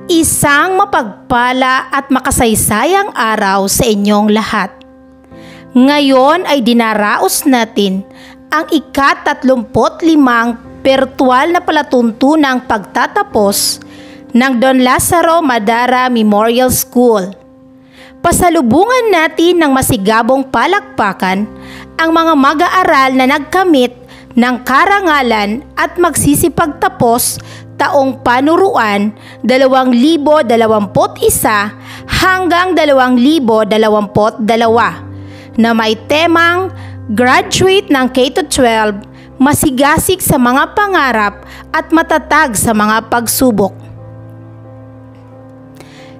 Isang mapagpala at makasaysayang araw sa inyong lahat. Ngayon ay dinaraos natin ang ika-35 virtual na palatuntunang pagtatapos ng Don Lazaro Madara Memorial School. Pasalubungan natin ng masigabong palakpakan ang mga mag-aaral na nagkamit ng karangalan at magsisipagtapos taong panuruan 2021 hanggang 2022 na may temang Graduate ng K-12, masigasig sa mga pangarap at matatag sa mga pagsubok.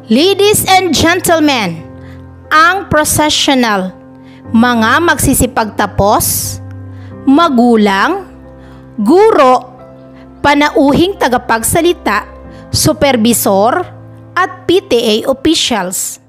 Ladies and gentlemen, ang professional, mga magsisipagtapos, magulang, guro, panauhing tagapagsalita, supervisor, at PTA officials.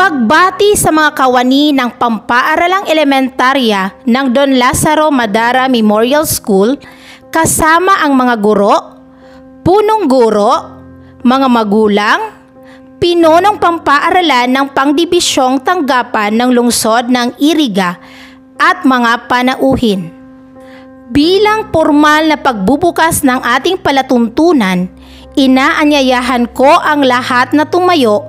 pagbati sa mga kawani ng pampaaralang elementarya ng Don Lazaro Madara Memorial School kasama ang mga guro, punong guro, mga magulang, pinunong pampaaralan ng pangdibisyong tanggapan ng lungsod ng Iriga at mga panauhin. Bilang formal na pagbubukas ng ating palatuntunan, inaanyayahan ko ang lahat na tumayo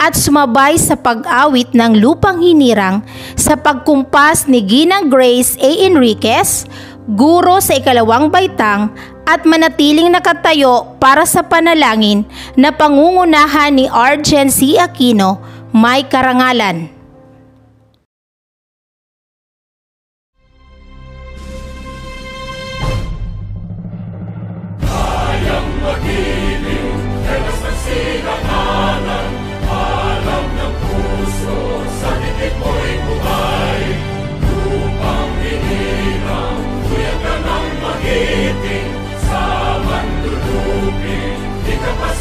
at sumabay sa pag-awit ng Lupang Hinirang sa pagkumpas ni Ginang Grace A. Enriquez, guro sa ikalawang baitang, at manatiling nakatayo para sa panalangin na pangungunahan ni Arjen C. Aquino, may karangalan.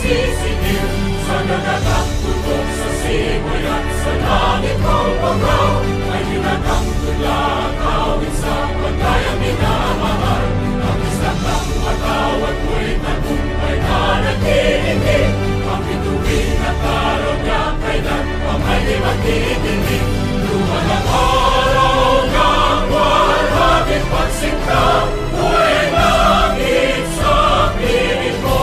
Sisigaw sa nagagang tutok sa simoy at sa langit mong pangaw ay hinagang tulad awit sa pagkayang minamahal. Ang isang ng matawad mo'y tagumpay na nagtitindig. Ang bituin at araw niya kailan pa may di magtitindig. Lumalang araw ng walhagin pagsinta, buhay langit sa piling mo.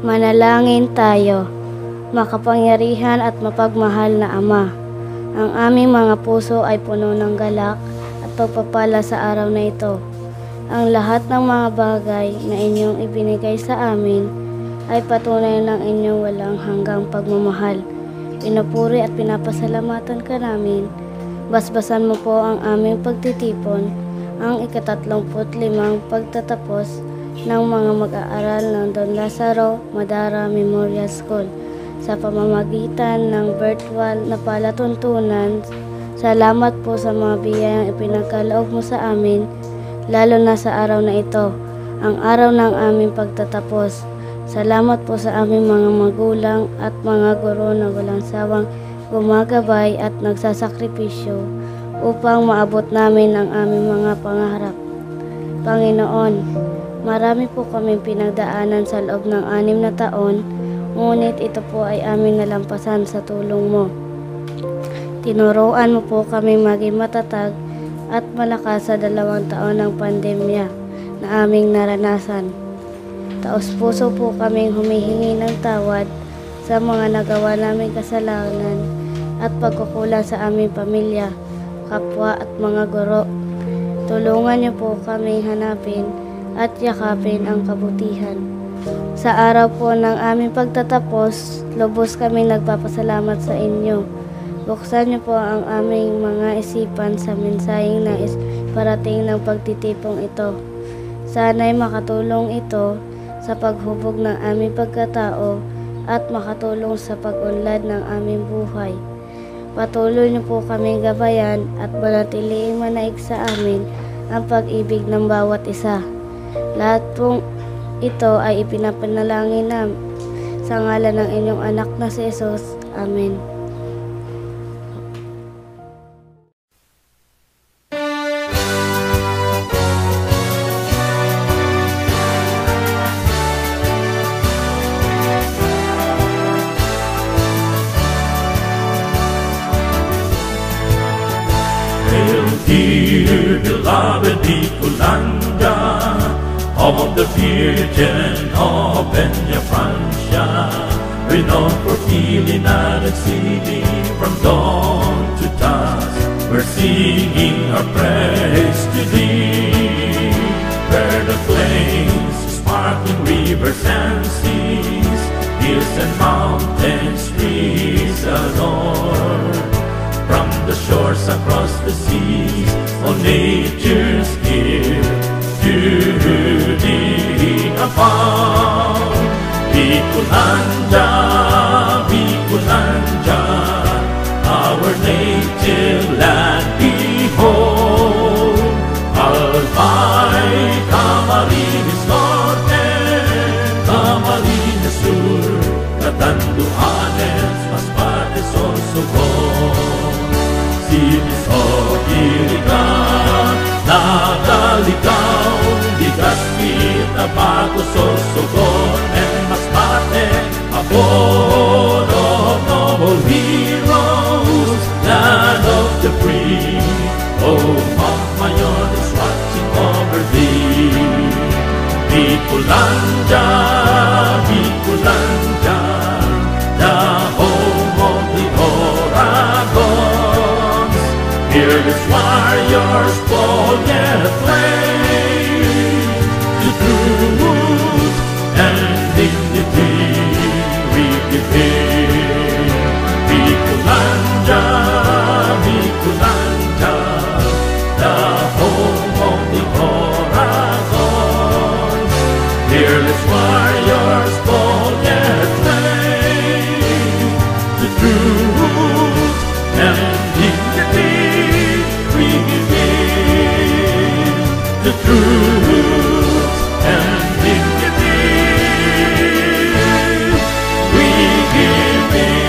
Manalangin tayo, makapangyarihan at mapagmahal na Ama. Ang aming mga puso ay puno ng galak at pagpapala sa araw na ito. Ang lahat ng mga bagay na inyong ibinigay sa amin ay patunay ng inyong walang hanggang pagmamahal. Pinupuri at pinapasalamatan ka namin. Basbasan mo po ang aming pagtitipon, ang ika-35 pagtatapos ng mga mag-aaral ng Don Lazaro Madara Memorial School sa pamamagitan ng virtual na palatuntunan. Salamat po sa mga biyayang ipinagkaloob mo sa amin, lalo na sa araw na ito, ang araw ng aming pagtatapos. Salamat po sa aming mga magulang at mga guro na walang sawang gumagabay at nagsasakripisyo upang maabot namin ang aming mga pangarap. Panginoon, marami po kaming pinagdaanan sa loob ng 6 na taon, ngunit ito po ay aming nalampasan sa tulong mo. Tinuruan mo po kaming maging matatag at malakas sa 2 taon ng pandemya na aming naranasan. Taos-puso po kaming humihingi ng tawad sa mga nagawa naming kasalanan at pagkukulang sa aming pamilya, kapwa at mga guro. Tulungan niyo po kaming hanapin at yakapin ang kabutihan. Sa araw po ng aming pagtatapos, lubos kaming nagpapasalamat sa inyo. Buksan niyo po ang aming mga isipan sa mensaheng nais parating ng pagtitipong ito. Sana'y makatulong ito sa paghubog ng aming pagkatao at makatulong sa pag-unlad ng aming buhay. Patuloy niyo po kaming gabayan at manatiliing manaig sa amin ang pag-ibig ng bawat isa. Lahat pong ito ay ipinapanalangin namin sa ngalan ng inyong anak na si Jesus. Amen. Dear beloved Nicolanda, of the Virgin of Peña Francia, renowned for healing and exceeding from dawn to dusk, we're singing our praise to thee. Where the flames, sparkling rivers and seas, hills and mountains, trees adore. From the shores across the seas, all nature's here to thee afar. Bicolanja, Bicolanja, our native land behold. Albay, Camarines Norte, Camarines Sur, Catanduanes, Masbate, Sorsogon. Sinisog, Irigan, Nagalikaw, Legazpi, Tabaco, Sorsogon, and Masbate, abode of noble heroes, land of the free. Oh, Montmayor is watching over thee. Bicolanja, Bicolanja, the home of the Oragons. Fearless warriors, bold yet flame, to truth and dignity we give him. Bicolanja, Bicolanja, the home of the Oragons. Fearless warriors, bold yet flame, to truth and dignity we give him. The truth and dignity we give him. We give him.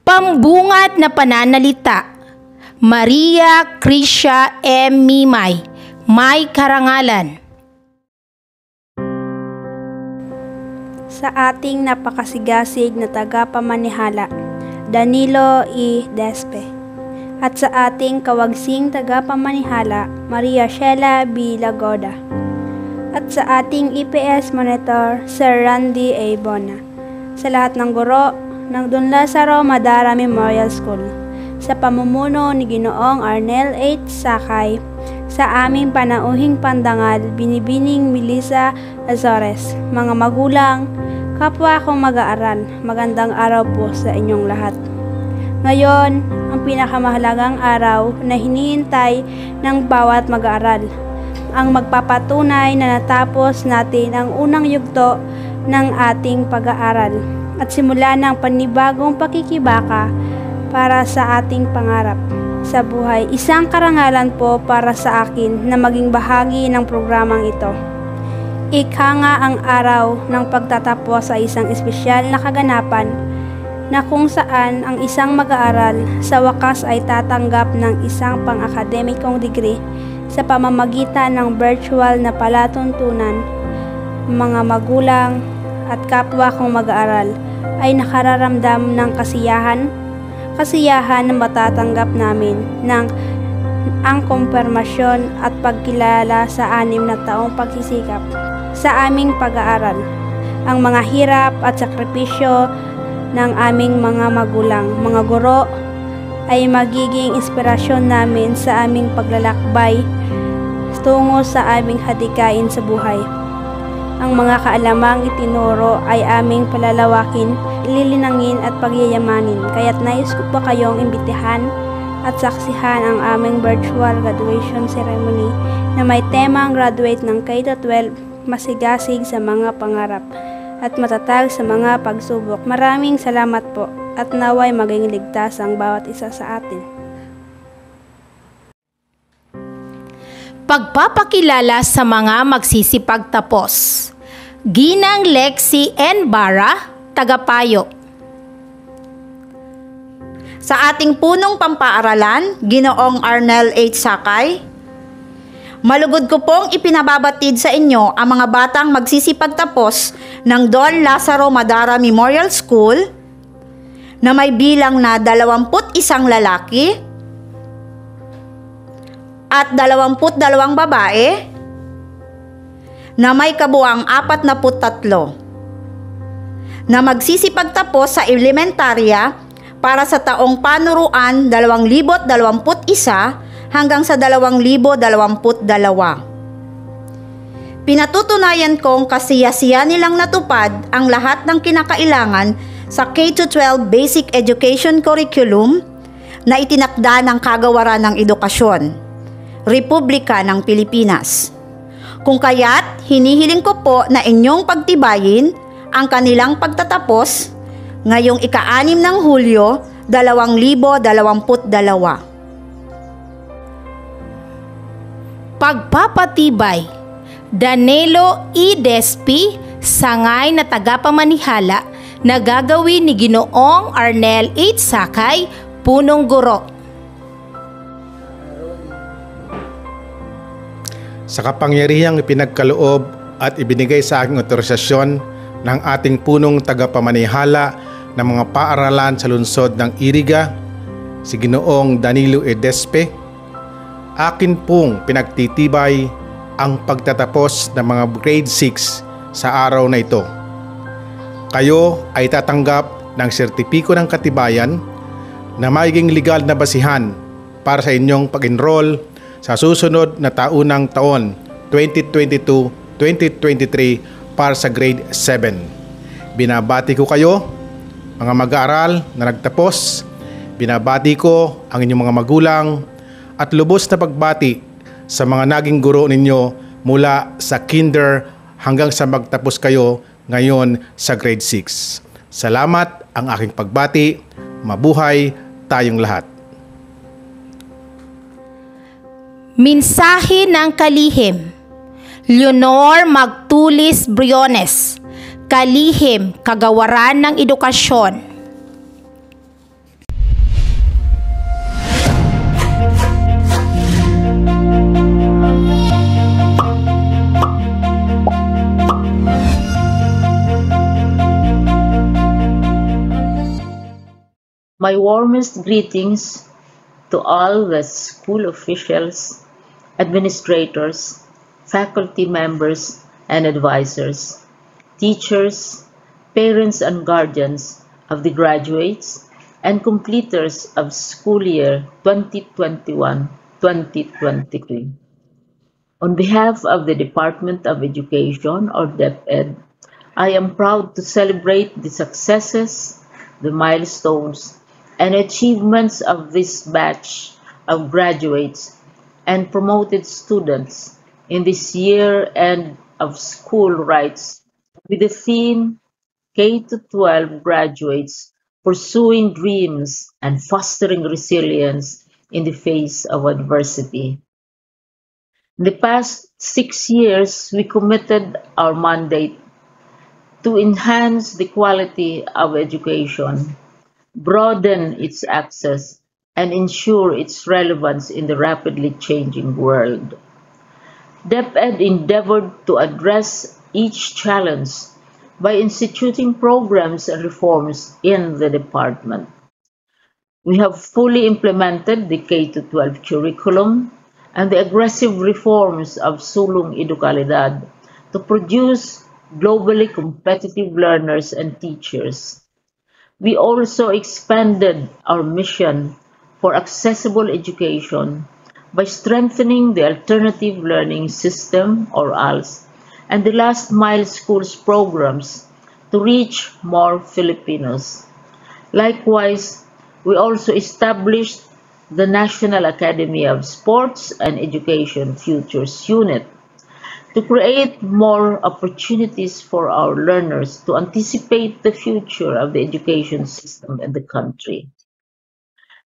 Pambungad na pananalita. Maria Crisha M. Mimay, may karangalan. Sa ating napakasigasig na tagapamanihala, Danilo E. Despe. At sa ating kawagsing tagapamanihala, Maria Sheila B. Lagoda. At sa ating EPS Monitor, Sir Randy A. Bona. Sa lahat ng guro ng Don Lazaro Madara Memorial School, sa pamumuno ni Ginoong Arnel H. Sakay, sa aming panauhing pandangal, Binibining Melissa Azores, mga magulang, kapwa kong mag-aaral, magandang araw po sa inyong lahat. Ngayon, ang pinakamahalagang araw na hinihintay ng bawat mag-aaral, ang magpapatunay na natapos natin ang unang yugto ng ating pag-aaral at simula ng panibagong pakikibaka para sa ating pangarap sa buhay. Isang karangalan po para sa akin na maging bahagi ng programang ito. Ika nga ang araw ng pagtatapos sa isang espesyal na kaganapan na kung saan ang isang mag-aaral sa wakas ay tatanggap ng isang pang-akademikong degree sa pamamagitan ng virtual na palatuntunan. Mga magulang at kapwa kong mag-aaral ay nakararamdam ng kasiyahan na matatanggap namin ng ang kumpirmasyon at pagkilala sa 6 na taong pagsisikap sa aming pag-aaral. Ang mga hirap at sakripisyo ng aming mga magulang, mga guro, ay magiging inspirasyon namin sa aming paglalakbay tungo sa aming hadikain sa buhay. Ang mga kaalamang itinuro ay aming palalawakin, lilinangin at pagyayamanin, kaya't nais ko pa kayong imbitahan at saksihan ang aming virtual graduation ceremony na may temang graduate ng K-12, masigasig sa mga pangarap at matatag sa mga pagsubok. Maraming salamat po at naway maging ligtas ang bawat isa sa atin. Pagpapakilala sa mga magsisipagtapos. Ginang Lexi N. Barra, tagapayo. Sa ating punong pampaaralan, Ginoong Arnel H. Sakay, malugod ko pong ipinababatid sa inyo ang mga batang magsisipagtapos ng Don Lazaro Madara Memorial School na may bilang na 21 lalaki at 22 babae na may kabuang 43 na magsisipagtapos sa elementarya para sa taong panuruan 2021 hanggang sa 2022. Pinatutunayan kong kasiyasiya nilang natupad ang lahat ng kinakailangan sa K-12 Basic Education Curriculum na itinakda ng Kagawaran ng Edukasyon, Republika ng Pilipinas. Kung kaya't hinihiling ko po na inyong pagtibayin ang kanilang pagtatapos ngayong ika-6 ng Hulyo, 2022. Pagpapatibay. Danilo E. Despi, sangay na tagapamanihala na gagawin ni Ginoong Arnel H. Sakay, punong guro. Sa kapangyarihang ipinagkaloob at ibinigay sa aking otorisasyon ng ating punong tagapamanihala ng mga paaralan sa lungsod ng Iriga, si Ginoong Danilo E. Despe, akin pong pinagtitibay ang pagtatapos ng mga grade 6 sa araw na ito. Kayo ay tatanggap ng sertipiko ng katibayan na magiging legal na basihan para sa inyong pag-enroll sa susunod na taunang taon 2022-2023 para sa grade 7. Binabati ko kayo, mga mag-aaral na nagtapos. Binabati ko ang inyong mga magulang at lubos na pagbati sa mga naging guro ninyo mula sa kinder hanggang sa magtapos kayo ngayon sa grade 6. Salamat ang aking pagbati. Mabuhay tayong lahat. Mensahe ng kalihim. Leonor Magtulis Briones, Kalihim, Kagawaran ng Edukasyon. My warmest greetings to all the school officials, administrators, faculty members and advisors, teachers, parents and guardians of the graduates and completers of school year 2021-2023. On behalf of the Department of Education, or DepEd, I am proud to celebrate the successes, the milestones, and achievements of this batch of graduates and promoted students in this year end of school rights with the theme K-12 graduates pursuing dreams and fostering resilience in the face of adversity. In the past 6 years, we committed our mandate to enhance the quality of education, broaden its access, and ensure its relevance in the rapidly changing world. DepEd endeavored to address each challenge by instituting programs and reforms in the department. We have fully implemented the K-12 curriculum and the aggressive reforms of Sulong Educalidad to produce globally competitive learners and teachers. We also expanded our mission for accessible education by strengthening the Alternative Learning System, or ALS, and the Last Mile Schools programs to reach more Filipinos. Likewise, we also established the National Academy of Sports and Education Futures Unit to create more opportunities for our learners to anticipate the future of the education system in the country.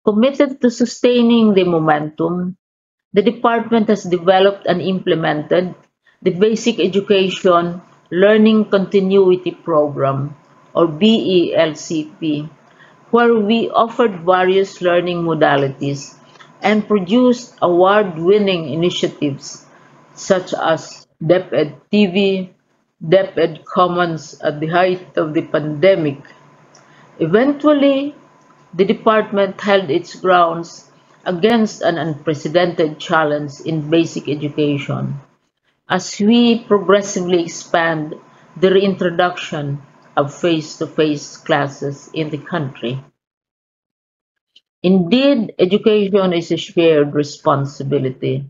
Committed to sustaining the momentum, the department has developed and implemented the Basic Education Learning Continuity Program, or BELCP, where we offered various learning modalities and produced award-winning initiatives such as DepEd TV, DepEd Commons at the height of the pandemic. Eventually, the department held its grounds against an unprecedented challenge in basic education as we progressively expand the reintroduction of face-to-face classes in the country. Indeed, education is a shared responsibility.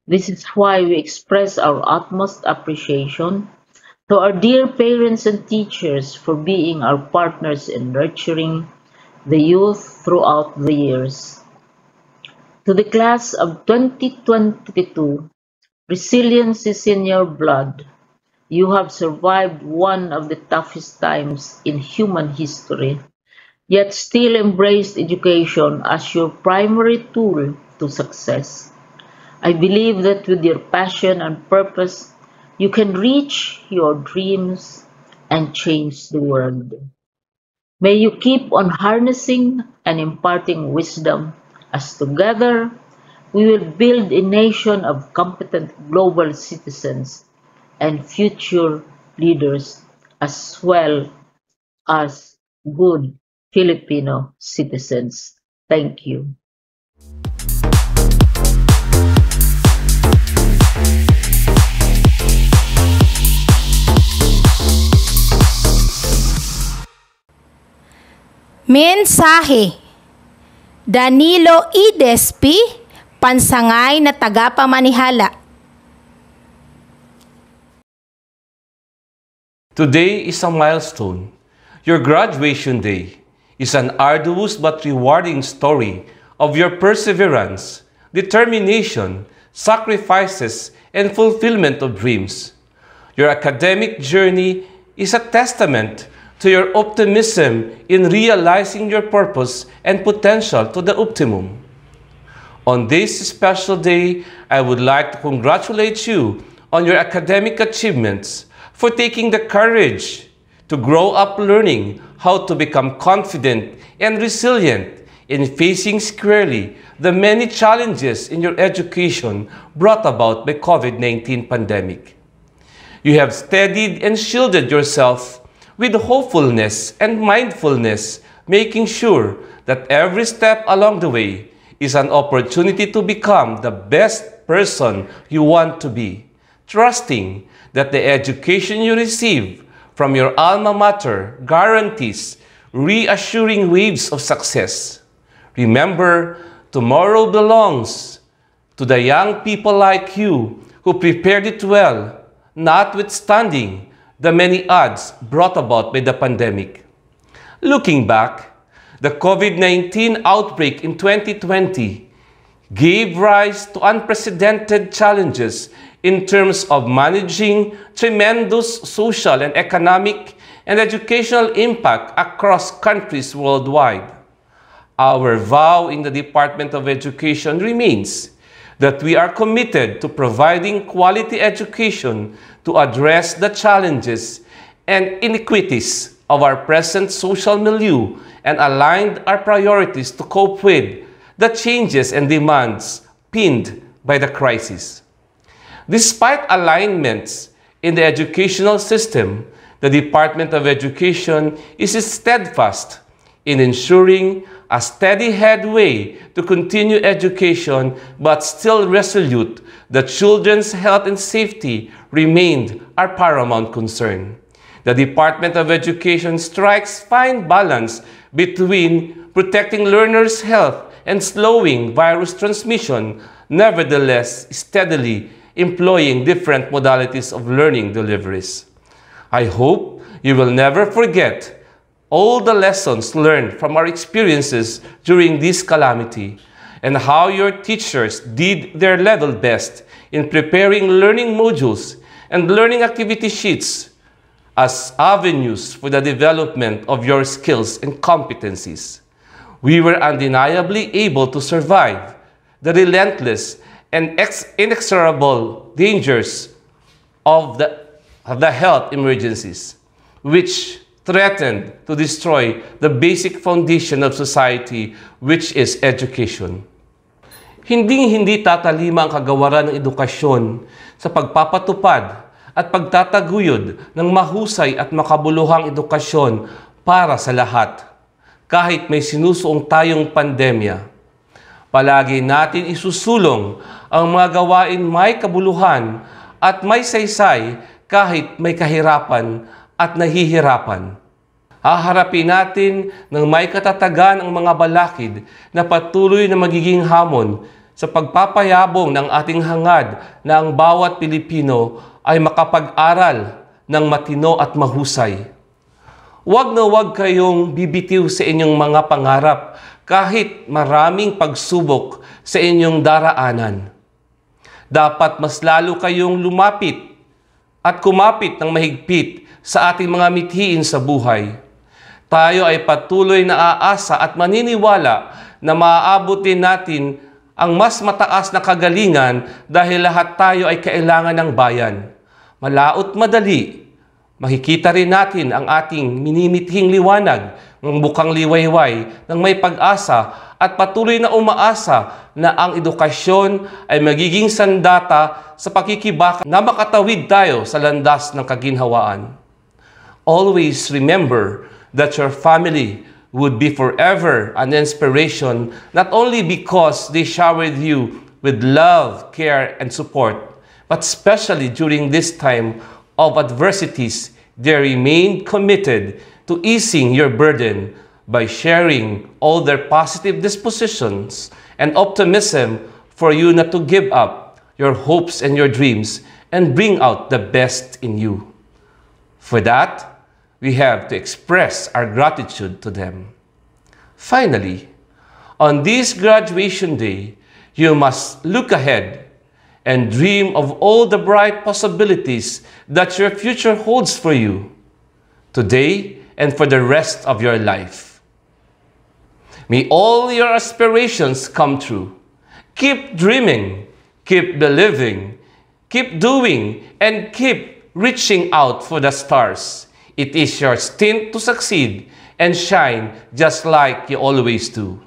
This is why we express our utmost appreciation to our dear parents and teachers for being our partners in nurturing the youth throughout the years. To the class of 2022, resilience is in your blood. You have survived one of the toughest times in human history, yet still embraced education as your primary tool to success. I believe that with your passion and purpose, you can reach your dreams and change the world. May you keep on harnessing and imparting wisdom as together we will build a nation of competent global citizens and future leaders as well as good Filipino citizens. Thank you. Mensahe. Danilo E. Despi, pansangay na tagapamanihala. Today is a milestone. Your graduation day is an arduous but rewarding story of your perseverance, determination, sacrifices, and fulfillment of dreams. Your academic journey is a testament to your optimism in realizing your purpose and potential to the optimum. On this special day, I would like to congratulate you on your academic achievements, for taking the courage to grow up learning how to become confident and resilient in facing squarely the many challenges in your education brought about by COVID-19 pandemic. You have steadied and shielded yourself with hopefulness and mindfulness, making sure that every step along the way is an opportunity to become the best person you want to be, trusting that the education you receive from your alma mater guarantees reassuring waves of success. Remember, tomorrow belongs to the young people like you who prepared it well, notwithstanding the many odds brought about by the pandemic. Looking back, the COVID-19 outbreak in 2020 gave rise to unprecedented challenges in terms of managing tremendous social and economic and educational impact across countries worldwide. Our vow in the Department of Education remains that we are committed to providing quality education to address the challenges and inequities of our present social milieu and aligned our priorities to cope with the changes and demands pinned by the crisis. Despite alignments in the educational system, the Department of Education is steadfast in ensuring a steady headway to continue education, but still resolute that children's health and safety remained our paramount concern. The Department of Education strikes fine balance between protecting learners' health and slowing virus transmission, nevertheless steadily employing different modalities of learning deliveries. I hope you will never forget all the lessons learned from our experiences during this calamity and how your teachers did their level best in preparing learning modules and learning activity sheets as avenues for the development of your skills and competencies. We were undeniably able to survive the relentless and inexorable dangers of the health emergencies, which threatened to destroy the basic foundation of society, which is education. Hindi tatalima ang kagawaran ng edukasyon sa pagpapatupad at pagtataguyod ng mahusay at makabuluhang edukasyon para sa lahat, kahit may sinusuong tayong pandemya. Palagi natin isusulong ang mga gawain may kabuluhan at may saysay kahit may kahirapan at nahihirapan. Haharapin natin ng may katatagan ang mga balakid na patuloy na magiging hamon sa pagpapayabong ng ating hangad na ang bawat Pilipino ay makapag-aral ng matino at mahusay. Huwag na huwag kayong bibitiw sa inyong mga pangarap kahit maraming pagsubok sa inyong daraanan. Dapat mas lalo kayong lumapit at kumapit ng mahigpit sa ating mga mithiin sa buhay. Tayo ay patuloy na aasa at maniniwala na maaabot din natin ang mas mataas na kagalingan dahil lahat tayo ay kailangan ng bayan. Malaot madali, makikita rin natin ang ating minimithing liwanag ng bukang liwayway ng may pag-asa at patuloy na umaasa na ang edukasyon ay magiging sandata sa pakikibaka na makatawid tayo sa landas ng kaginhawaan. Always remember that your family would be forever an inspiration, not only because they showered you with love, care, and support, but especially during this time of adversities, they remained committed to easing your burden by sharing all their positive dispositions and optimism for you not to give up your hopes and your dreams and bring out the best in you. For that, we have to express our gratitude to them. Finally, on this graduation day, you must look ahead and dream of all the bright possibilities that your future holds for you today and for the rest of your life. May all your aspirations come true. Keep dreaming, keep believing, keep doing, and keep reaching out for the stars. It is your stint to succeed and shine just like you always do.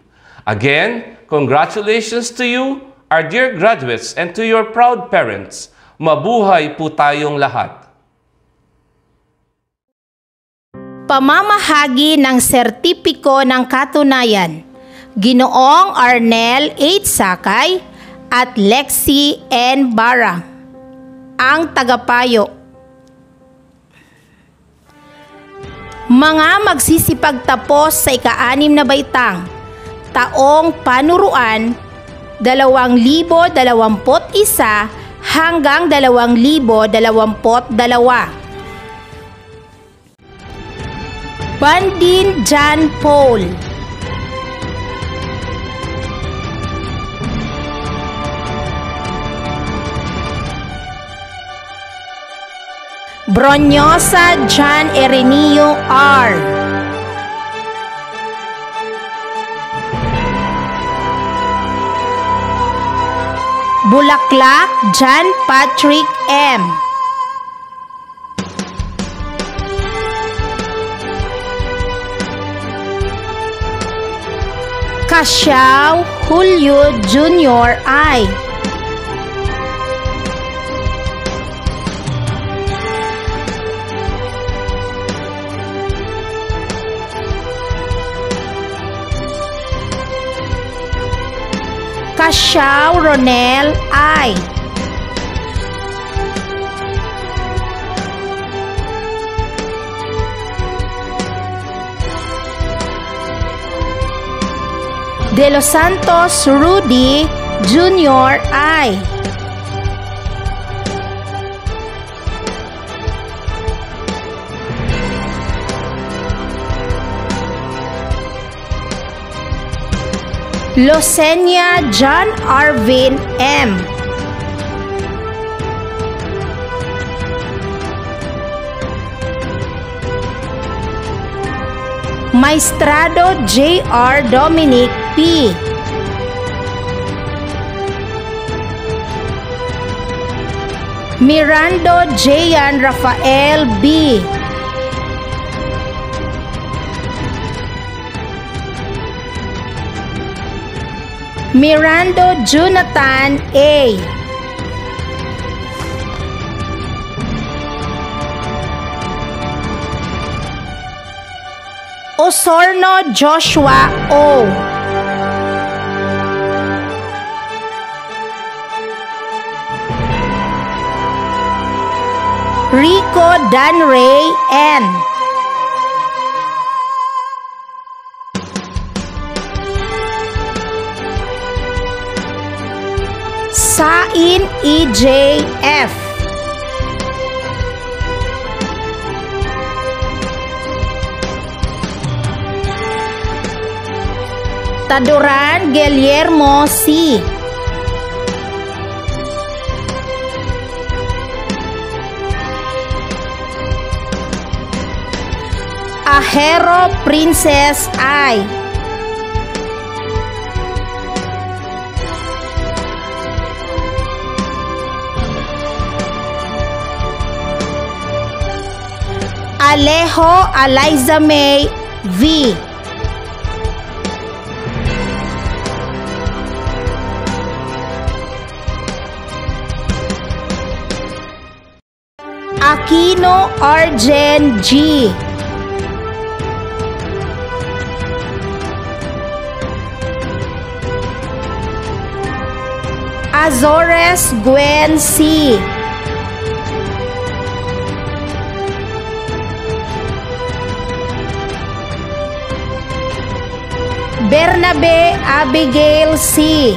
Again, congratulations to you, our dear graduates, and to your proud parents. Mabuhay po tayong lahat. Pamamahagi ng sertipiko ng katunayan, Ginoong Arnel H. Sakay at Lexi N. Barra, ang tagapayo. Mga magsisipagtapos sa ika-6 na baitang, taong panuruan, 2021 hanggang 2022. Bandin John Paul, Bronyosa John Erenio R. Bulaklak, John Patrick M. Casiao Julio Jr. I. Casiao Ronel I. De Los Santos Rudy Jr. I. Losenia John Arvin M. Maestrado J.R. Dominic P. Mirando Jayan Rafael B. Mirando Jonathan A. Osorno Joshua O. Rico Danray N. Sain E.J. F. Taduran Guillermo C. Ahero Princess I. Alejo Eliza May V. Aquino Arjen G. Azores Gwen C. Bernabe Abigail C.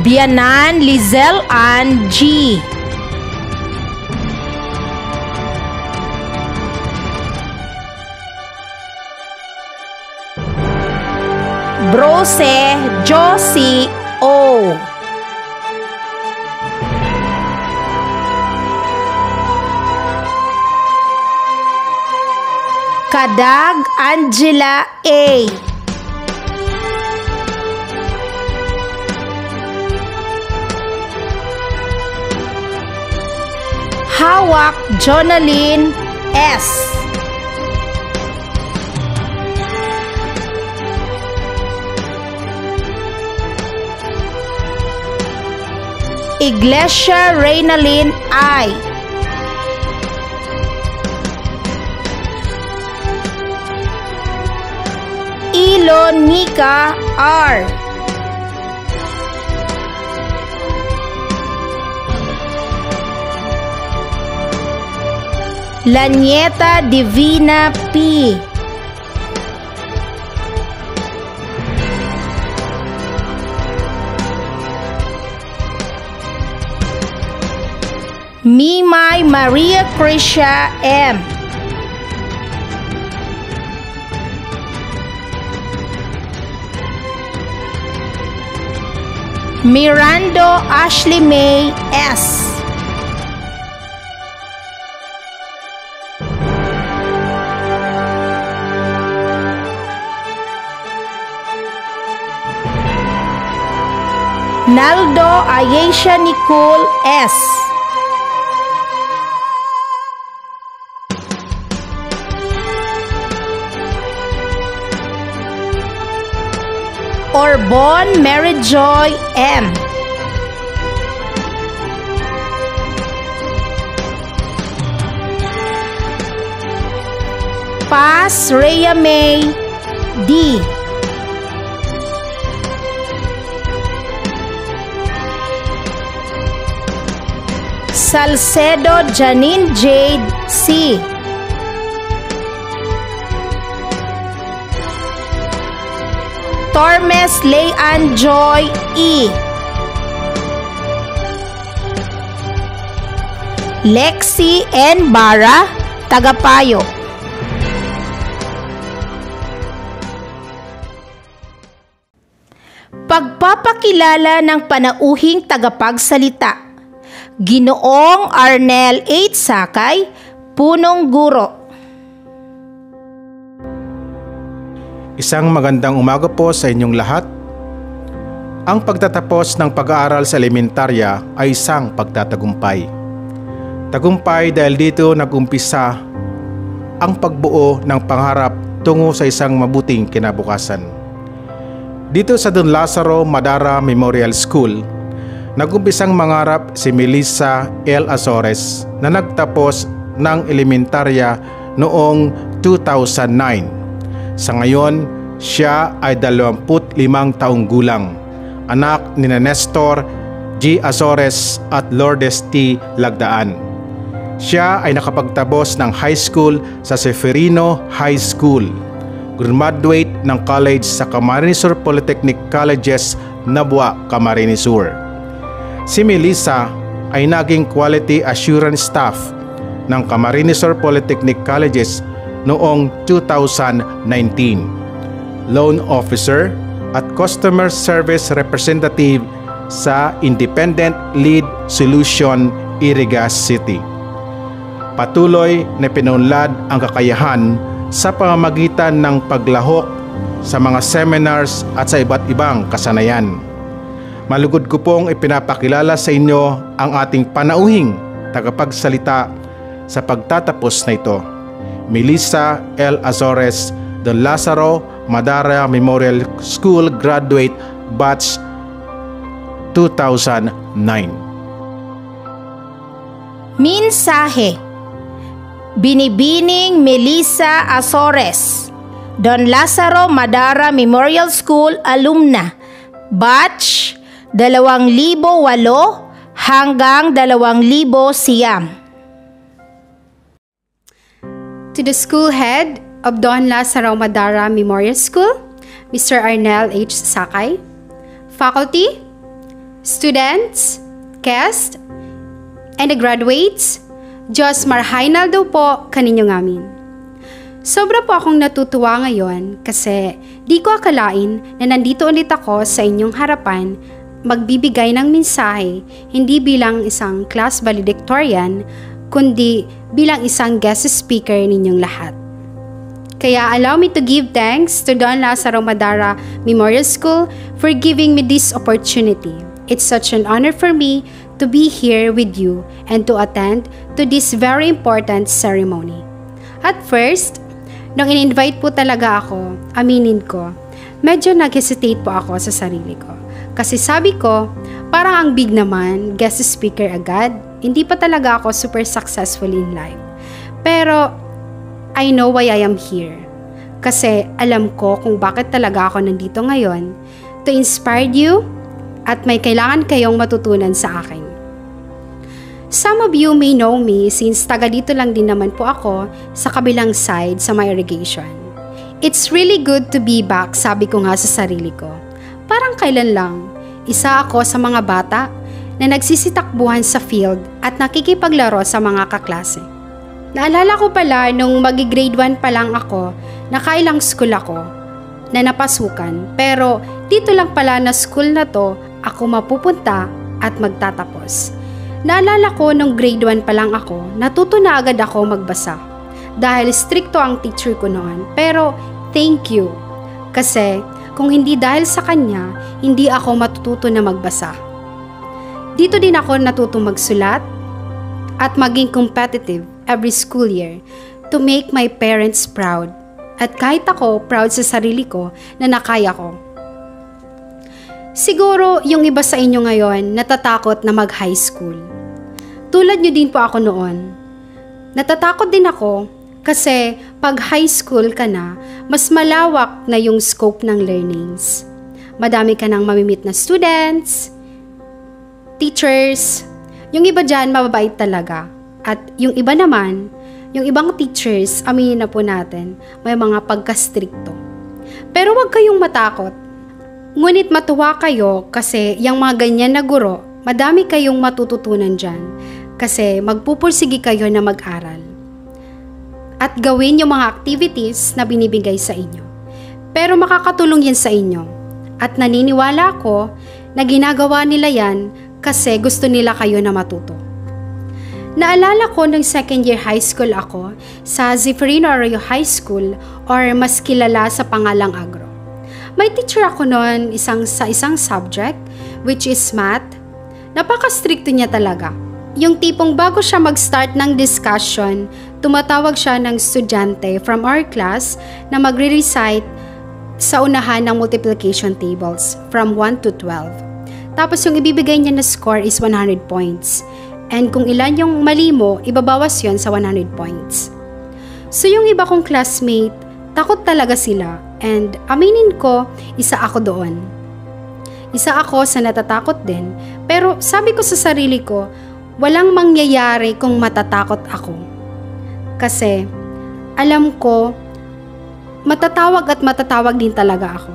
Bianan Lizelle Ann G. Brose Josie O. Kadag Angela A. Hawak Jonaline S. Iglesia Reynalyn I. Ilonica R. Lanieta Divina P. Mimay Maria Krisha M. Mirando Ashley May S. Naldo Ayesha Nicole S. Orbon Mary Joy M. Paz Rhea May D. Salcedo Janine Jade C. Tormes Leanne Joy E. Lexi N. Barra, Tagapayo. Pagpapakilala ng panauhing tagapagsalita. Ginoong Arnel H. Sakay, Punong Guro. Isang magandang umaga po sa inyong lahat. Ang pagtatapos ng pag-aaral sa elementarya ay isang pagtatagumpay. Tagumpay dahil dito nag-umpisa ang pagbuo ng pangarap tungo sa isang mabuting kinabukasan. Dito sa Don Lazaro Madara Memorial School, nag-umpisang mangarap si Melissa L. Azores na nagtapos ng elementarya noong 2009. Sa ngayon, siya ay 25 taong gulang, anak ni Nestor G. Azores at Lourdes T. Lagdaan. Siya ay nakapagtapos ng high school sa Seferino High School, graduate ng college sa Camarines Sur Polytechnic Colleges, Nabua, Camarines Sur. Si Melissa ay naging quality assurance staff ng Camarines Sur Polytechnic Colleges noong 2019, loan officer at customer service representative sa Independent Lead Solution, Irigas City. Patuloy na pinunlad ang kakayahan sa pamamagitan ng paglahok sa mga seminars at sa iba't ibang kasanayan. Malugod ko pong ipinapakilala sa inyo ang ating panauhing tagapagsalita sa pagtatapos na ito, Melissa L. Azores, Don Lazaro Madara Memorial School Graduate Batch 2009. Mensahe. Binibining Melissa Azores, Don Lazaro Madara Memorial School Alumna, Batch 2008 hanggang 2009. To the school head of Don Lazaro Madara Memorial School, Mr. Arnel H. Sakay, faculty, students, guests, and the graduates, Diyos marhainal daw po kaninyo ngamin. Sobra po akong natutuwa ngayon kasi di ko akalain na nandito ulit ako sa inyong harapan magbibigay ng mensahe hindi bilang isang class valedictorian kundi bilang isang guest speaker ninyong lahat. Kaya allow me to give thanks to Don Lazaro Madara Memorial School for giving me this opportunity. It's such an honor for me to be here with you and to attend to this very important ceremony. At first, nung in-invite po talaga ako, aminin ko, medyo nag-hesitate po ako sa sarili ko. Kasi sabi ko, parang ang big naman, guest speaker agad. Hindi pa talaga ako super successful in life. Pero, I know why I am here. Kasi alam ko kung bakit talaga ako nandito ngayon to inspire you at may kailangan kayong matutunan sa akin. Some of you may know me since taga dito lang din naman po ako sa kabilang side sa my irrigation. It's really good to be back, sabi ko nga sa sarili ko. Parang kailan lang, isa ako sa mga bata na nagsisitakbuhan sa field at nakikipaglaro sa mga kaklase. Naalala ko pala nung magi-grade 1 pa lang ako, nakailang school ako na napasukan. Pero dito lang pala na school na to ako mapupunta at magtatapos. Naalala ko nung grade 1 pa lang ako, natuto na agad ako magbasa. Dahil stricto ang teacher ko noon. Pero thank you. Kasi kung hindi dahil sa kanya, hindi ako matututo na magbasa. Dito din ako natutong magsulat at maging competitive every school year to make my parents proud. At kahit ako, proud sa sarili ko na nakaya ko. Siguro yung iba sa inyo ngayon natatakot na mag-high school. Tulad nyo din po ako noon. Natatakot din ako kasi pag high school ka na, mas malawak na yung scope ng learnings. Madami ka nang mamimit na students, teachers. Yung iba dyan, mababait talaga. At yung iba naman, yung ibang teachers, aminin na po natin, may mga pagka-stricto. Pero wag kayong matakot. Ngunit matuwa kayo kasi yung mga ganyan na guro, madami kayong matututunan dyan. Kasi magpupursige kayo na mag-aral. At gawin yung mga activities na binibigay sa inyo. Pero makakatulong yan sa inyo. At naniniwala ako na ginagawa nila yan kasi gusto nila kayo na matuto. Naalala ko nung second year high school ako sa Zeferino Arroyo High School or mas kilala sa pangalang Agro. May teacher ako noon sa isang subject which is math. Napaka-stricto niya talaga. Yung tipong bago siya mag-start ng discussion, tumatawag siya ng estudyante from our class na magre-recite sa unahan ng multiplication tables from 1 to 12. Tapos yung ibibigay niya na score is 100 points. And kung ilan yung mali mo, ibabawas yon sa 100 points. So yung iba kong classmate, takot talaga sila. And aminin ko, isa ako doon. Isa ako sa natatakot din. Pero sabi ko sa sarili ko, walang mangyayari kung matatakot ako. Kasi alam ko, matatawag din talaga ako.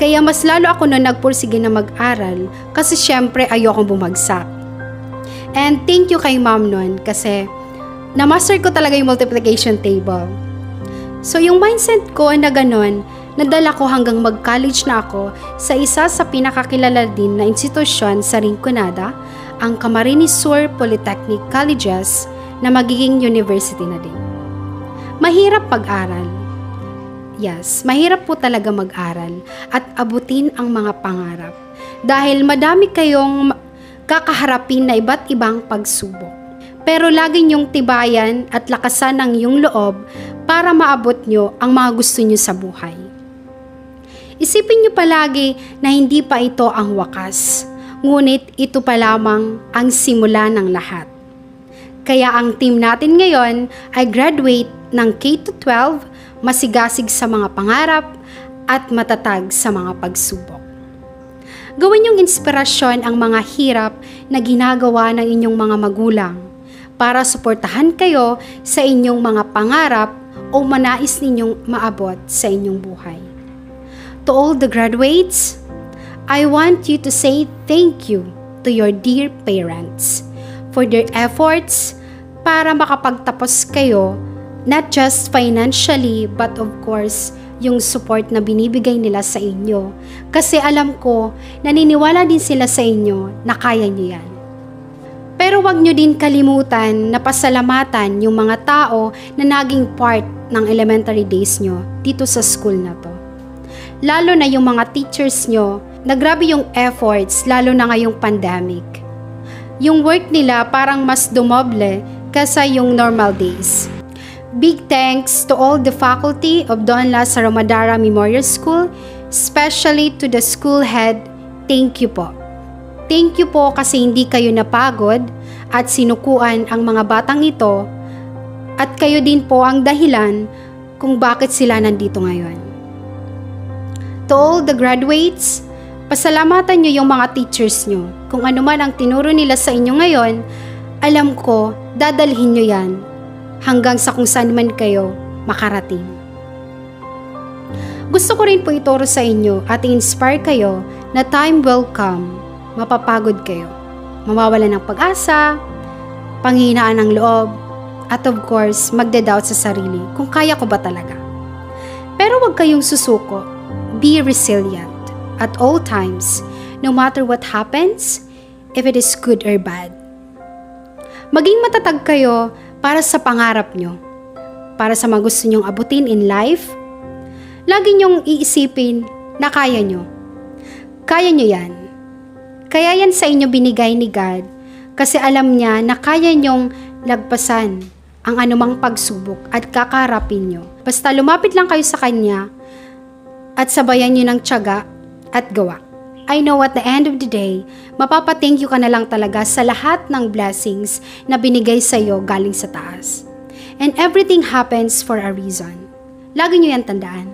Kaya mas lalo ako na nagpursige na mag-aral kasi syempre ayokong bumagsak. And thank you kay ma'am nun kasi na-master ko talaga yung multiplication table. So yung mindset ko na ganun, nadala ko hanggang mag-college na ako sa isa sa pinakakilala din na institusyon sa Rinconada, ang Camarines Sur Polytechnic Colleges na magiging university na din. Mahirap pag-aral. Yes, mahirap po talaga mag-aral at abutin ang mga pangarap dahil madami kayong kakaharapin na iba't ibang pagsubok. Pero lagi niyong tibayan at lakasan ang iyong loob para maabot niyo ang mga gusto niyo sa buhay. Isipin niyo palagi na hindi pa ito ang wakas, ngunit ito pa lamang ang simula ng lahat. Kaya ang team natin ngayon ay graduate ng K-12, masigasig sa mga pangarap at matatag sa mga pagsubok. Gawin niyong inspirasyon ang mga hirap na ginagawa ng inyong mga magulang para suportahan kayo sa inyong mga pangarap o manais ninyong maabot sa inyong buhay. To all the graduates, I want you to say thank you to your dear parents for their efforts para makapagtapos kayo, not just financially but of course yung support na binibigay nila sa inyo. Kasi alam ko, naniniwala din sila sa inyo na kaya nyo yan. Pero wag nyo din kalimutan na pasalamatan yung mga tao na naging part ng elementary days nyo dito sa school na to. Lalo na yung mga teachers nyo, na grabe yung efforts lalo na ngayong pandemic. Yung work nila parang mas dumoble kaysa yung normal days. Big thanks to all the faculty of Don Lazaro Madara Memorial School, especially to the school head. Thank you po. Thank you po kasi hindi kayo napagod at sinukuan ang mga batang ito at kayo din po ang dahilan kung bakit sila nandito ngayon. To all the graduates, pasalamatan nyo yung mga teachers nyo. Kung ano man ang tinuro nila sa inyo ngayon, alam ko, dadalhin nyo yan hanggang sa kung saan man kayo makarating. Gusto ko rin po ituro sa inyo at i-inspire kayo na time will come, mapapagod kayo, mawawala ng pag-asa, panghihinaan ng loob, at of course, magda-doubt sa sarili kung kaya ko ba talaga. Pero huwag kayong susuko, be resilient at all times, no matter what happens, if it is good or bad. Maging matatag kayo para sa pangarap nyo, para sa mga gusto nyong abutin in life. Lagi nyong iisipin na kaya nyo. Kaya nyo yan. Kaya yan sa inyo binigay ni God kasi alam niya na kaya nyong lagpasan ang anumang pagsubok at kakaharapin nyo. Basta lumapit lang kayo sa Kanya at sabayan nyo ng tiyaga at gawa. I know at the end of the day, mapapa-thank you ka na lang talaga sa lahat ng blessings na binigay sa iyo galing sa taas. And everything happens for a reason. Lagi nyo yan tandaan.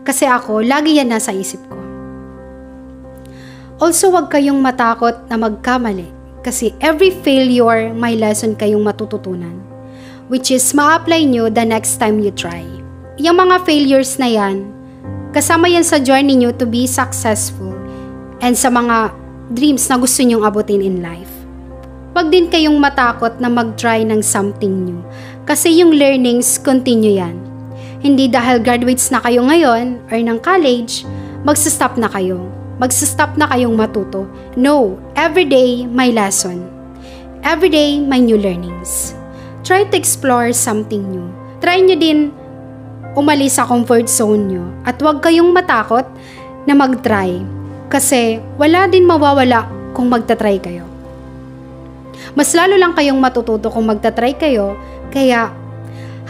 Kasi ako, lagi yan nasa isip ko. Also, huwag kayong matakot na magkamali kasi every failure may lesson kayong matututunan, which is ma-apply nyo the next time you try. Yung mga failures na yan, kasama yan sa journey nyo to be successful and sa mga dreams na gusto nyong abutin in life. Huwag din kayong matakot na mag-try ng something new kasi yung learnings continue yan. Hindi dahil graduates na kayo ngayon or ng college, magsistop na kayo. Magsistop na kayong matuto. No, everyday may lesson. Everyday may new learnings. Try to explore something new. Try nyo din umalis sa comfort zone nyo at huwag kayong matakot na mag-try kasi wala din mawawala kung magta-try kayo. Mas lalo lang kayong matututo kung magta-try kayo, kaya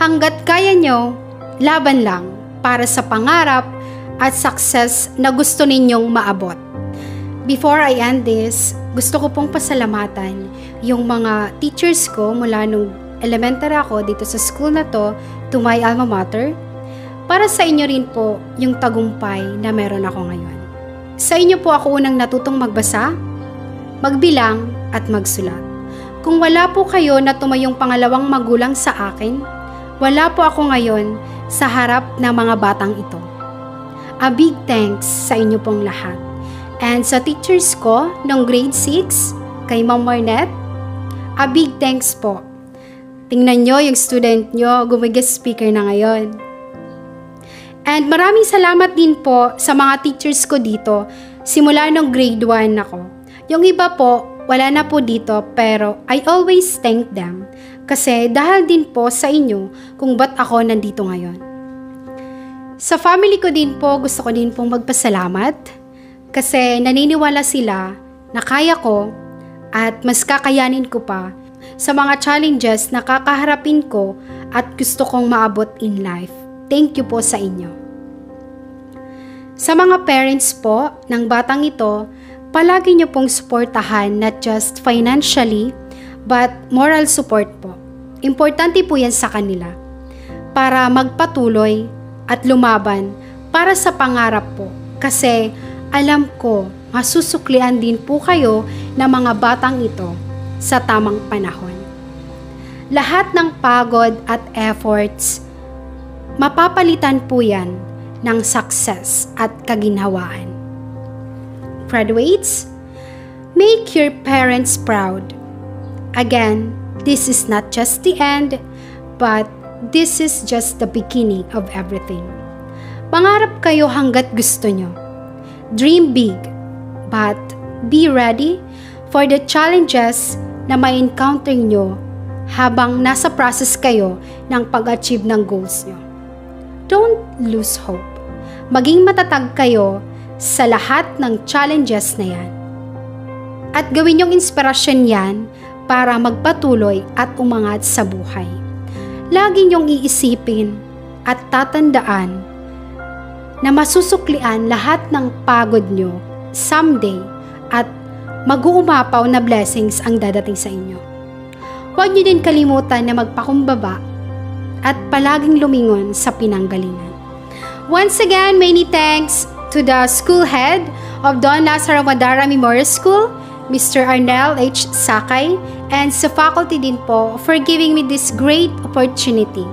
hanggat kaya nyo, laban lang para sa pangarap at success na gusto ninyong maabot. Before I end this, gusto ko pong pasalamatan yung mga teachers ko mula nung elementary ako dito sa school na to my alma mater. Para sa inyo rin po yung tagumpay na meron ako ngayon. Sa inyo po ako unang natutong magbasa, magbilang at magsulat. Kung wala po kayo na tumayong pangalawang magulang sa akin, wala po ako ngayon sa harap ng mga batang ito. A big thanks sa inyo pong lahat. And sa teachers ko ng grade 6, kay Ma'am Marnette, a big thanks po. Tingnan nyo yung student nyo, gumigas speaker na ngayon. And maraming salamat din po sa mga teachers ko dito, simula nung grade 1 ako. Yung iba po, wala na po dito, pero I always thank them. Kasi dahil din po sa inyo kung ba't ako nandito ngayon. Sa family ko din po, gusto ko din pong magpasalamat. Kasi naniniwala sila na kaya ko at mas kakayanin ko pa sa mga challenges na kakaharapin ko at gusto kong maabot in life. Thank you po sa inyo. Sa mga parents po ng batang ito, palagi niyo pong suportahan not just financially, but moral support po. Importante po yan sa kanila para magpatuloy at lumaban para sa pangarap po. Kasi alam ko, masusuklian din po kayo ng mga batang ito sa tamang panahon. Lahat ng pagod at efforts, mapapalitan po yan ng success at kaginhawaan. Graduates, make your parents proud. Again, this is not just the end, but this is just the beginning of everything. Mangarap kayo hanggat gusto nyo. Dream big, but be ready for the challenges na may encounter nyo habang nasa process kayo ng pag-achieve ng goals nyo. Don't lose hope. Maging matatag kayo sa lahat ng challenges na yan. At gawin yung inspirasyon yan para magpatuloy at umangat sa buhay. Lagi niyong iisipin at tatandaan na masusuklian lahat ng pagod nyo someday at mag-uumapaw na blessings ang dadating sa inyo. Huwag niyo din kalimutan na magpakumbaba at palaging lumingon sa pinanggalingan. Once again, many thanks to the school head of Don Lazaro Madara Memorial School, Mr. Arnel H. Sakay, and sa faculty din po for giving me this great opportunity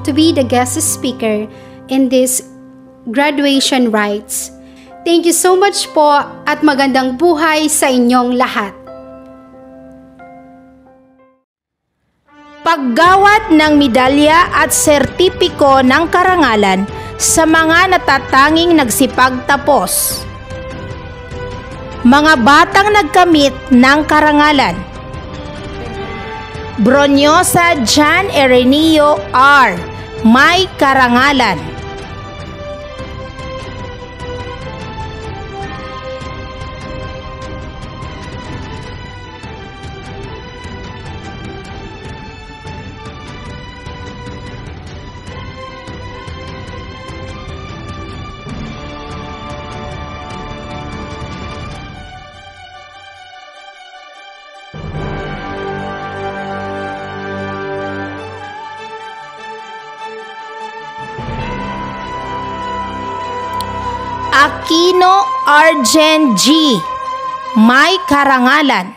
to be the guest speaker in this graduation rites. Thank you so much po at magandang buhay sa inyong lahat. Paggawad ng medalya at sertipiko ng karangalan sa mga natatanging nagsipagtapos. Mga batang nagkamit ng karangalan. Bronyosa Jan Erenio R. May karangalan. Aquino Arjen G. May karangalan.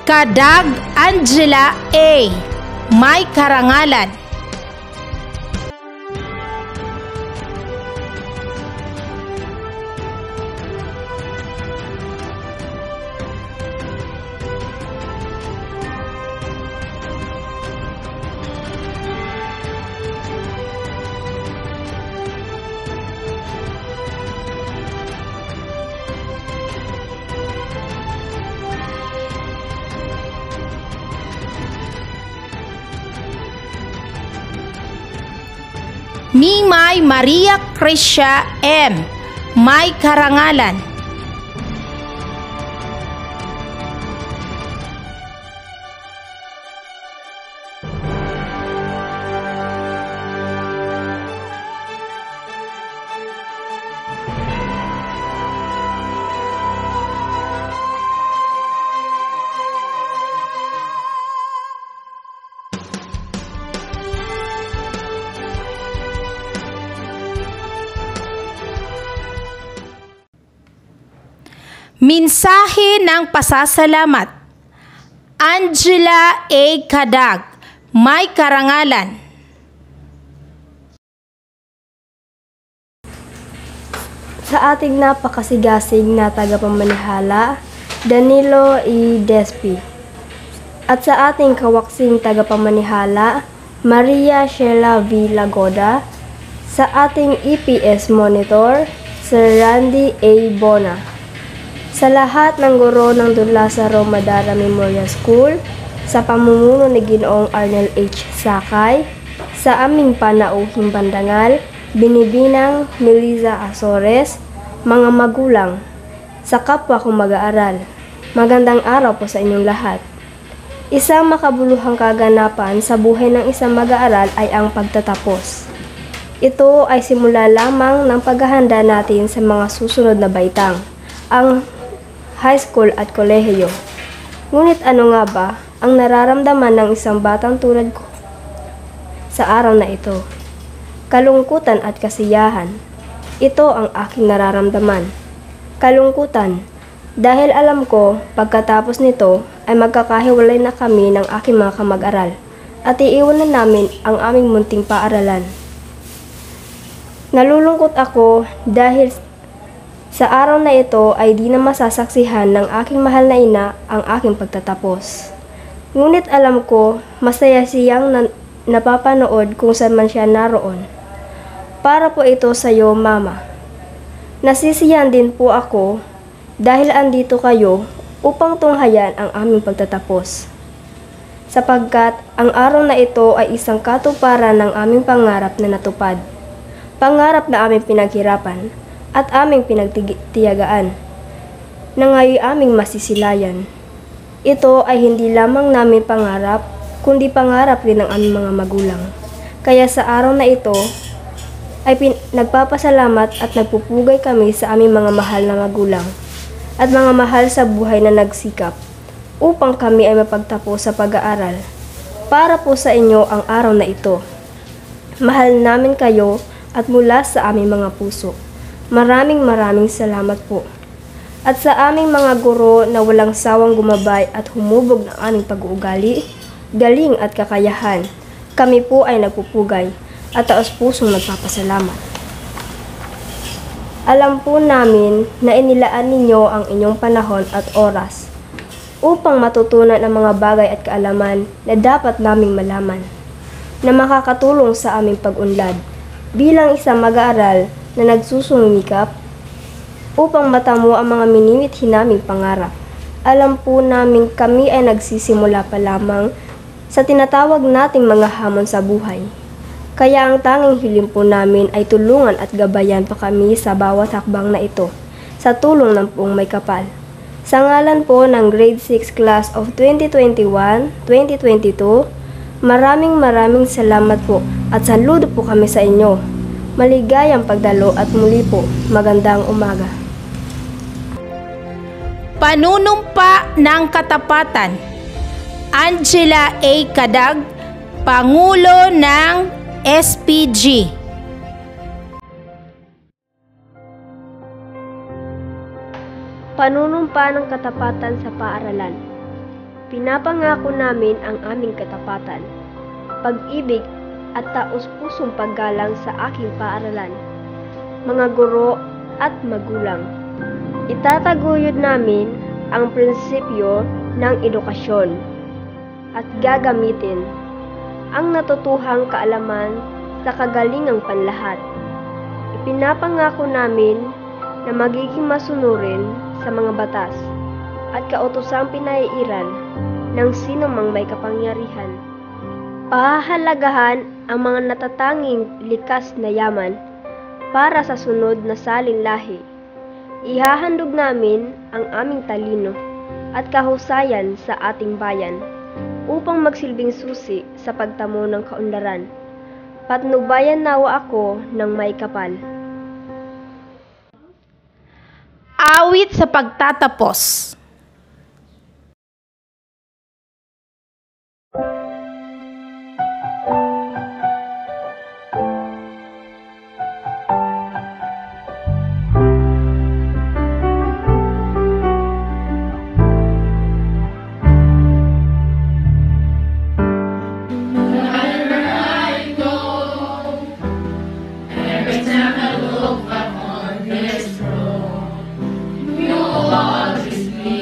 Kadag Angela A. May karangalan. Mimay Maria Krisha M. May karangalan. Mensahe ng pasasalamat. Angela A. Kadag, may karangalan. Sa ating napakasigasig na tagapamanihala, Danilo E. Despi. At sa ating kawaksing tagapamanihala, Maria Sheila V. Lagoda. Sa ating EPS Monitor, Sir Randy A. Bona. Sa lahat ng guro ng Dunlasa Romadara Memorial School, sa pamumuno ni Ginoong Arnel H. Sakay, sa aming panauhing bandangal, Binibinang Melissa Azores, mga magulang, sa kapwa kong mag-aaral, magandang araw po sa inyong lahat. Isang makabuluhang kaganapan sa buhay ng isang mag-aaral ay ang pagtatapos. Ito ay simula lamang ng paghahanda natin sa mga susunod na baitang, ang high school at kolehiyo. Ngunit ano nga ba ang nararamdaman ng isang batang tulad ko sa araw na ito? Kalungkutan at kasiyahan. Ito ang aking nararamdaman. Kalungkutan dahil alam ko pagkatapos nito ay magkakahiwalay na kami ng aking mga kamag-aral at iiwanan namin ang aming munting paaralan. Nalulungkot ako dahil sa araw na ito ay di na masasaksihan ng aking mahal na ina ang aking pagtatapos. Ngunit alam ko, masaya siyang napapanood kung saan man siya naroon. Para po ito sa iyo, Mama. Nasisiyahan din po ako dahil andito kayo upang tunghayan ang aming pagtatapos. Sapagkat ang araw na ito ay isang katuparan ng aming pangarap na natupad. Pangarap na aming pinaghirapan at aming pinagtiyagaan, na ngayon aming masisilayan. Ito ay hindi lamang namin pangarap, kundi pangarap rin ng aming mga magulang. Kaya sa araw na ito, ay nagpapasalamat at nagpupugay kami sa aming mga mahal na magulang at mga mahal sa buhay na nagsikap upang kami ay mapagtapos sa pag-aaral. Para po sa inyo ang araw na ito. Mahal namin kayo at mula sa aming mga puso. Maraming salamat po. At sa aming mga guro na walang sawang gumabay at humubog ng aming pag-uugali, galing at kakayahan, kami po ay nagpupugay at taos-pusong nagpapasalamat. Alam po namin na inilaan ninyo ang inyong panahon at oras upang matutunan ang mga bagay at kaalaman na dapat naming malaman, na makakatulong sa aming pag-unlad bilang isang mag-aaral na nagsusumikap upang matamo ang mga minimithi naming pangarap. Alam po namin kami ay nagsisimula pa lamang sa tinatawag nating mga hamon sa buhay. Kaya ang tanging hiling po namin ay tulungan at gabayan pa kami sa bawat hakbang na ito sa tulong ng Poong May Kapal. Sa ngalan po ng Grade 6 Class of 2021-2022, maraming salamat po at saludo po kami sa inyo. Maligayang pagdalo at muli po, magandang umaga. Panunumpa ng Katapatan, Angela A. Cadag, Pangulo ng SPG. Panunumpa ng katapatan sa paaralan. Pinapangako namin ang aming katapatan, pag-ibig at taos-pusong paggalang sa aking paaralan, mga guro at magulang. Itataguyod namin ang prinsipyo ng edukasyon at gagamitin ang natutuhang kaalaman sa kagalingang panlahat. Ipinapangako namin na magiging masunurin sa mga batas at kautosang pinaiiral ng sino mang may kapangyarihan. Pahahalagahan ang mga natatanging likas na yaman para sa sunod na salin lahi. Ihahandog namin ang aming talino at kahusayan sa ating bayan upang magsilbing susi sa pagtamo ng kaunlaran. Patnubayan nawa ako ng may kapal. Awit sa pagtatapos. Every time I look up on this road, you always be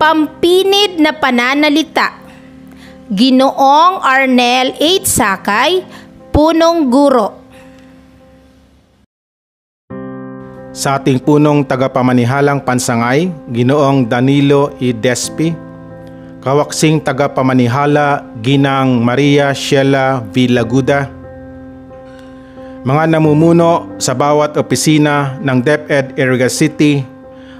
Pampinid na pananalita. Ginoong Arnel H. Sakay, punong guro. Sa ating punong tagapamanihalang pansangay, Ginoong Danilo E. Despi, kawaksing tagapamanihala, Ginang Maria Sheila V. Laguda, mga namumuno sa bawat opisina ng DepEd Iriga City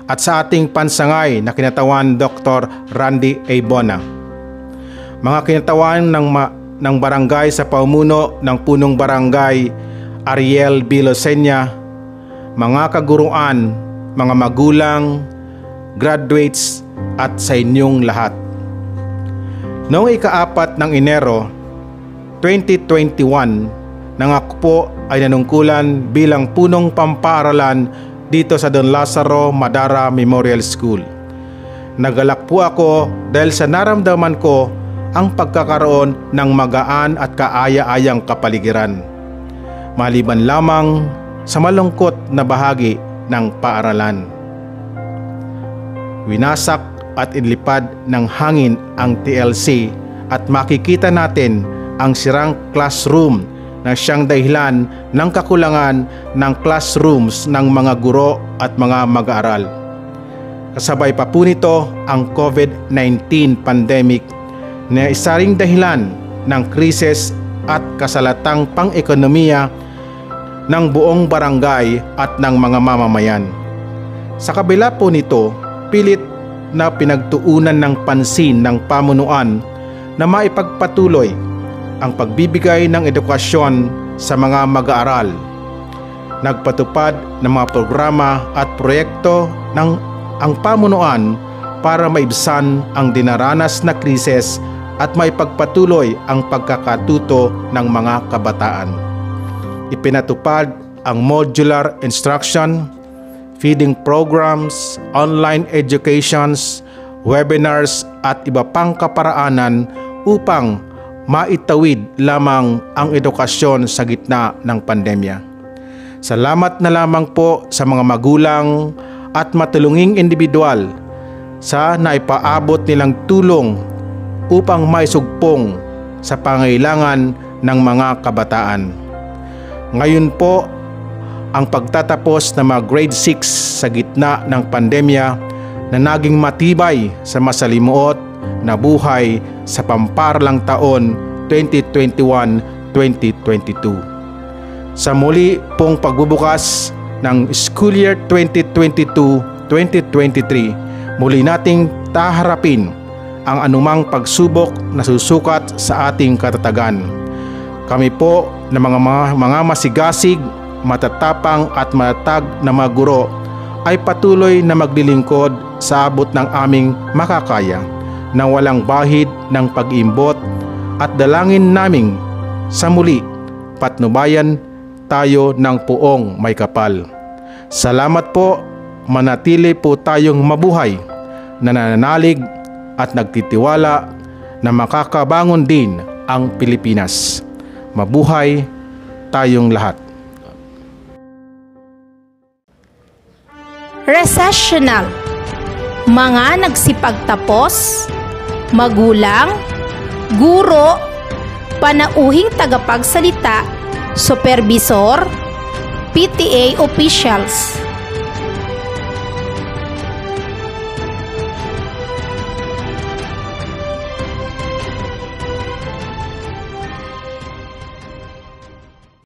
at sa ating pansangay na kinatawan Dr. Randy A. Bona, mga kinatawan ng barangay sa paumuno ng punong barangay Ariel B. Losenya, mga kaguruan, mga magulang, graduates at sa inyong lahat. Noong ika-4 ng Enero 2021, nang ako po ay nanungkulan bilang punong pampaaralan dito sa Don Lazaro Madara Memorial School. Nagalak po ako dahil sa naramdaman ko ang pagkakaroon ng magaan at kaaya-ayang kapaligiran, maliban lamang sa malungkot na bahagi ng paaralan. Winasak at inlipad ng hangin ang TLC at makikita natin ang sirang classroom na siyang dahilan ng kakulangan ng classrooms ng mga guro at mga mag-aaral. Kasabay pa po nito ang COVID-19 pandemic na isa ring dahilan ng krisis at kasalatang pang-ekonomiya ng buong barangay at ng mga mamamayan. Sa kabila po nito, pilit na pinagtuunan ng pansin ng pamunuan na maipagpatuloy ang pagbibigay ng edukasyon sa mga mag-aaral. Nagpatupad ng mga programa at proyekto ng ang pamunuan para maibsan ang dinaranas na krisis at may pagpatuloy ang pagkakatuto ng mga kabataan. Ipinatupad ang modular instruction, feeding programs, online educations, webinars at iba pang kaparaanan upang maitawid lamang ang edukasyon sa gitna ng pandemya. Salamat na lamang po sa mga magulang at matulunging individual sa naipaabot nilang tulong upang maisugpong sa pangailangan ng mga kabataan. Ngayon po, ang pagtatapos ng mga grade 6 sa gitna ng pandemya na naging matibay sa masalimuot na buhay sa pamparlang taon 2021-2022. Sa muli pong pagbubukas ng school year 2022-2023, muli nating taharapin ang anumang pagsubok na susukat sa ating katatagan. Kami po na mga masigasig, matatapang at matatag na mga guro ay patuloy na maglilingkod sa abot ng aming makakaya na walang bahid ng pag-imbot at dalangin naming sa muli patnubayan tayo ng puong may kapal. Salamat po, manatili po tayong mabuhay, nananalig at nagtitiwala na makakabangon din ang Pilipinas. Mabuhay tayong lahat. Recessional, mga nagsipagtapos, magulang, guro, panauhing tagapagsalita, supervisor, PTA officials.